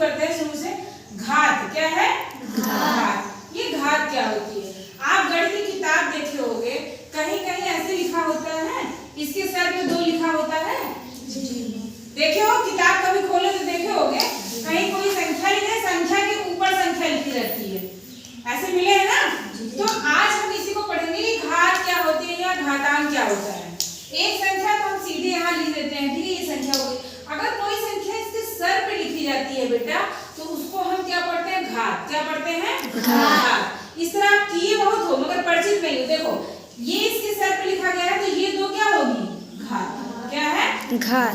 करते हैं शुरू से। घात क्या है? घात। ये घात क्या होती है? आप गणित की किताब देखे होंगे, कहीं कहीं ऐसे लिखा होता है, इसके सर पे 2 लिखा होता है। देखे हो किताब कभी खोले तो देखे होंगे, कहीं कोई संख्या लिखे, संख्या के ऊपर संख्या लिखी रहती है, ऐसे मिले है ना। तो आज हम इसी को पढ़ेंगे कि घात क्या होती है या घातांक क्या होता है। एक संख्या तो हम सीधे यहाँ लिख देते हैं, ठीक है, ये संख्या हो गई। अगर कोई संख्या इसके सर पे लिखी जाती है बेटा, तो उसको हम क्या पढ़ते हैं? घात। क्या पढ़ते हैं? घात। इस तरह आप किए बहुत हो मगर परिचित नहीं हो। देखो ये इसके सर पे लिखा गया है, तो ये 2 क्या होगी? घात। क्या है? घात।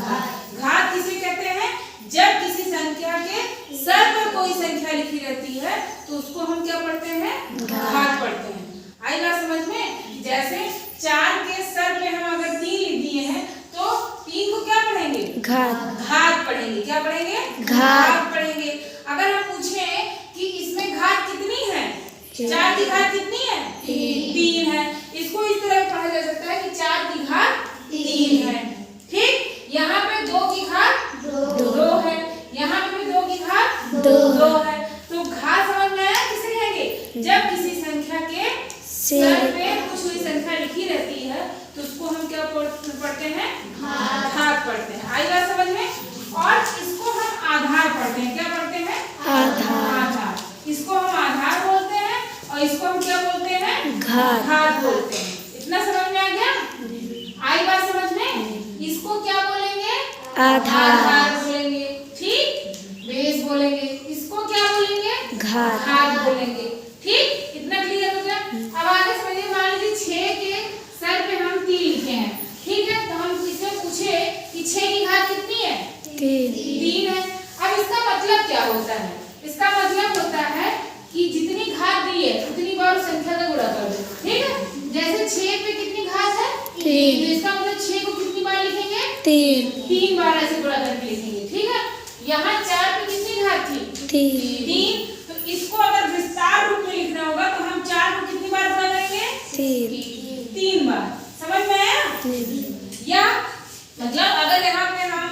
घात किसे कहते हैं? जब किसी संख्या के सर पर कोई संख्या लिखी रहती है तो उसको हम क्या पढ़ते हैं? घात पढ़ते हैं। आई बात समझ में? जैसे 4 के सर पे हम अगर 3 लिख दिए हैं तो 3 को क्या पढ़ेंगे? घात। घात पढ़ेंगे। क्या पढ़ेंगे? घात पढ़ेंगे। अगर हम पूछे कि इसमें घात कितनी है, 4 की घात कितनी है? 3 है। इसको इस तरह पढ़ा जा सकता है कि 4 की घात 3 है। ठीक, यहाँ पे 2 की घात 2 है, यहाँ पे भी 2 की घात 2 है। तो घात समझ में आया किसे कहेंगे? जब किसी संख्या के सर पे कुछ हुई संख्या लिखी रहती है तो उसको हम क्या पढ़ते हैं? घात पढ़ते हैं। आई बात समझ में? और इसको हम आधार पढ़ते हैं। क्या पढ़ते हैं? आधार। इसको हम आधार बोलते हैं और इसको हम क्या बोलते हैं? घात बोलते हैं। इतना समझ में आ गया? आई बात समझ में? इसको क्या बोलेंगे? आधार बोलेंगे। ठीक, बेस बोलेंगे। इसको क्या बोलेंगे? घात बोलेंगे। ठीक, इतना क्लियर हो गया? अब आगे समझिए। मान लीजिए 6 के सर पे हम 3 लिखे हैं, ठीक है, तो हम इससे पूछे कि 6 की घात कितनी है? 3 है। अब इसका मतलब क्या होता है? इसका मतलब होता है कि जितनी घात दी है उतनी बार संख्या का गुणा कर दो। ठीक है, जैसे 6 पे कितनी घात है? 3, तो इसका मतलब 6 को कितनी बार लिखेंगे? 3 बार ऐसे गुणा करके लिखेंगे। ठीक है, यहाँ 4 पे कितनी घात थी? 3। तो इसको अगर विस्तार रूप में लिखना होगा तो हम 4 को कितनी बार गुणा करेंगे? 3 बार। समझ में आया? या मतलब अगर यहाँ पे हम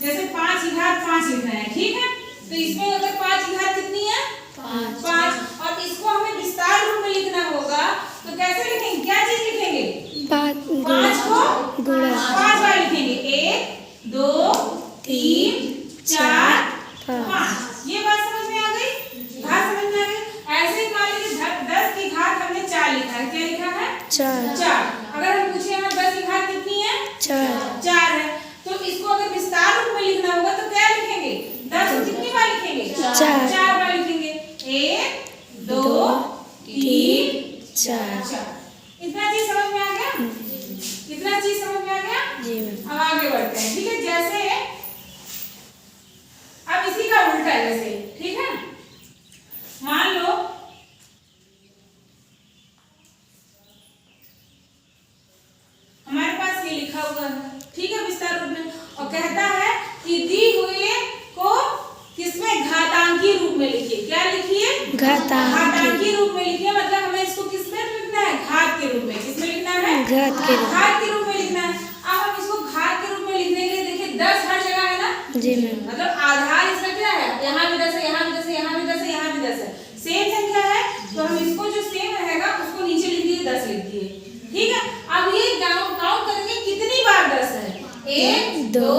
जैसे 5 की घात 5 लिख रहे हैं, ठीक है, तो इसमें अगर 5 की घात कितनी है? 5। और इसको हमें विस्तार रूप में लिखना होगा तो कैसे लिखेंगे? क्या चीज लिखेंगे? 5 को गुणा 5 बार लिखेंगे। 1 2 3 4 5। ये बात समझ में आ गई? घात समझ में आ गई? ऐसे ही मान लीजिए 10 की घात हमने 4 लिखा है। क्या लिखा है? 4। अगर हम पूछे यहाँ 10 की घात कितनी है? 4 है। तो इसको अगर विस्तार रूप में लिखना होगा तो क्या लिखेंगे? 10 को कितनी बार लिखेंगे? 4 बार लिखेंगे। 1 2 3 4। इतना चीज समझ में आ गया? इतना चीज समझ में आ गया? अब आगे बढ़ते हैं। ठीक है, जैसे अब इसी का उल्टा है, जैसे, ठीक है, मान लो हमारे पास ये लिखा हुआ है, ठीक है, विस्तार रूप में, और कहता है कि दी हुए को किसमें? घातांकी रूप में लिखिए। क्या लिखिए? घातांकी रूप में लिखिए। मतलब हमें इसको किसमें लिखना है? घात के रूप में। किसमें लिखना है? घात के रूप में लिखना है। अब हम इसको घात के रूप में लिखने के लिए देखिए 10 हर जगह है ना? जी मैम। मतलब आधार इसका क्या है? यहाँ भी 10 है, यहाँ भी 10 है, यहाँ भी 10 है, यहाँ भी 10 है। सेम संख्या है तो हम इसको जो सेम रहेगा उसको नीचे लिख दिए, 10 लिख दिए। ठीक है, अब ये काउंट करेंगे कितनी बार 10 है? 1 2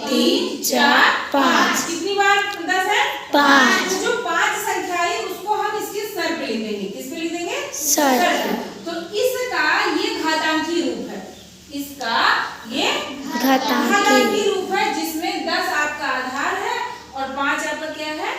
3 4 5। कितनी बार 10 है? 5। तो जो 5 संख्या है उसको हम इसके सर पे लिख देंगे। किस पे लिख देंगे? सर पे। तो इसका ये घातांकी रूप है। इसका ये घातांकी रूप है जिसमें 10 आपका आधार है और 5 आपका क्या है?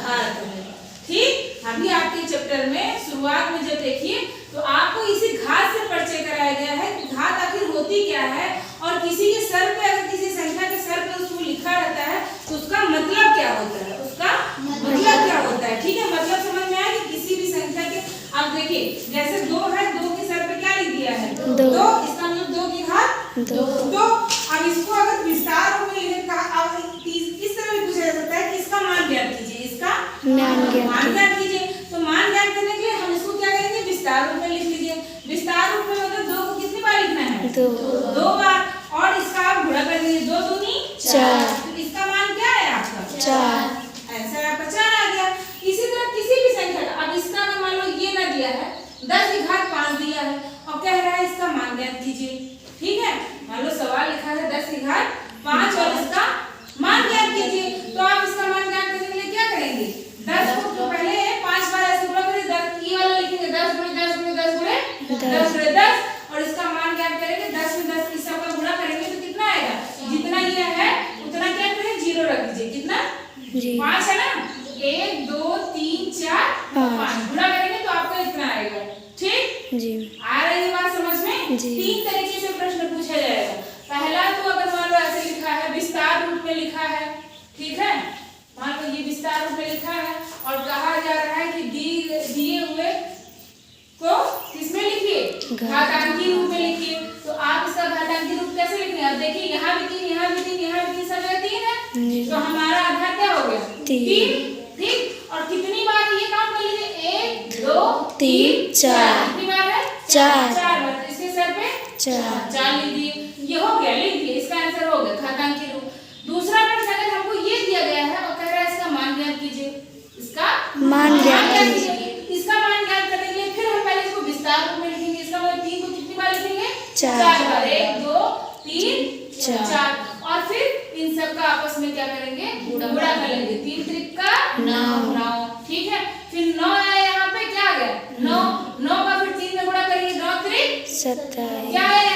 घात है। ठीक, अभी आपके चैप्टर में शुरुआत में जब देखिए तो आपको इसी घात से परिचय कराया गया है कि घात आखिर होती क्या है और किसी के सर पे अगर किसी संख्या के सर पे उसको लिखा रहता है तो उसका मतलब क्या होता है? उसका मतलब क्या होता है? ठीक है, मतलब समझ में आया कि किसी भी संख्या के, अब देखिए जैसे 2 है, 2 के सर पे क्या लिख दिया है? 2। इसका मतलब 2 की घात 2। अब इसको अगर विस्तार रूप में लिखने का इस तरह भी पूछा जा सकता है कि इसका मान ज्ञात कीजिए। इसका मान ज्ञात कीजिए। तो मान ज्ञात करने के लिए हम इसको क्या करेंगे? विस्तार रूप में लिख लीजिए। विस्तार रूप में मतलब 2 को कितनी बार लिखना है? 2 बार। और इसका आप गुणा कर लीजिए। 2 दूनी 4। तो इसका मान क्या है आपका? 4। है 10 की घात 5 और इसका मान ज्ञात कीजिए। तो आप इसका मान ज्ञात करने के लिए क्या करेंगे, 10 को तो पहले 5 बार ऐसे गुणा करें, 10 ई वाला लिखेंगे 10 गुणे 10 गुणे 10 गुणे 10 गुणे 10 और इसका मान ज्ञात करेंगे 10 में 10 इस सबका गुणा करेंगे तो कितना आएगा, जितना ये है उतना क्या करें 0 रख दीजिए। कितना 5 है ना, 1 2 3 4 5 गुणा करेंगे तो आपको इतना आएगा। ठीक जी, आ रही है बात समझ में। 3 तरीके से प्रश्न पूछा जाएगा। पहला तो अगर मान लो ऐसे लिखा है विस्तार रूप में लिखा है, ठीक है, मान लो ये विस्तार रूप में लिखा है और कहा जा रहा है कि दिए हुए को किसमें लिखिए, घातांकी रूप में लिखिए। तो आप इसका घातांकी रूप कैसे लिखेंगे, अब देखिए यहाँ भी 3 यहाँ भी 3 यहाँ भी 3 सब जगह 3 है, तो हमारा आधार क्या हो गया 3। ठीक, और कितनी बार ये काम कर लीजिए 1 2 3 4, कितनी बार है 4 बार, इसके सर पे 4 लिख दिए। ये हो गया, लिख दिए, इसका आंसर हो गया घातांकी रूप। दूसरा प्रश्न अगर हमको ये दिया गया है और कह रहा है इसका मान ज्ञात कीजिए, इसका मान ज्ञात कीजिए, इसका मान ज्ञात करने के लिए फिर हम पहले इसको विस्तार रूप में लिखेंगे। इसका मतलब 3 को कितनी बार लिखेंगे 4 बार, 1 2 3 4 और फिर इन सब का आपस में क्या करेंगे गुणा कर लेंगे। 3 त्रिक का 9, ठीक है, फिर 9 आया यहाँ पे क्या आ गया 9 का फिर 3 में गुणा करेंगे 9 त्रिक 27, क्या आया